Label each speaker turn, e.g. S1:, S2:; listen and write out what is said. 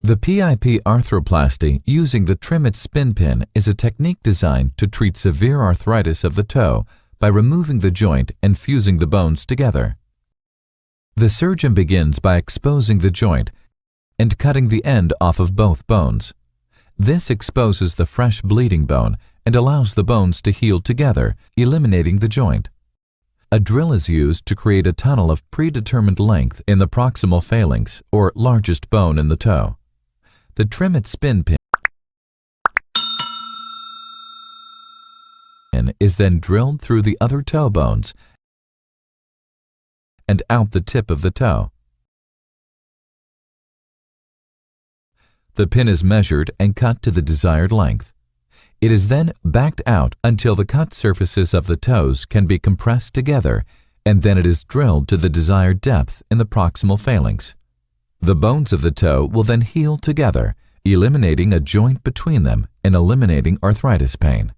S1: The PIP arthroplasty using the Trim-It spin pin is a technique designed to treat severe arthritis of the toe by removing the joint and fusing the bones together. The surgeon begins by exposing the joint and cutting the end off of both bones. This exposes the fresh bleeding bone and allows the bones to heal together, eliminating the joint. A drill is used to create a tunnel of predetermined length in the proximal phalanx, or largest bone in the toe. The Trim-It spin pin is then drilled through the other toe bones and out the tip of the toe. The pin is measured and cut to the desired length. It is then backed out until the cut surfaces of the toes can be compressed together, and then it is drilled to the desired depth in the proximal phalanx. The bones of the toe will then heal together, eliminating a joint between them and eliminating arthritis pain.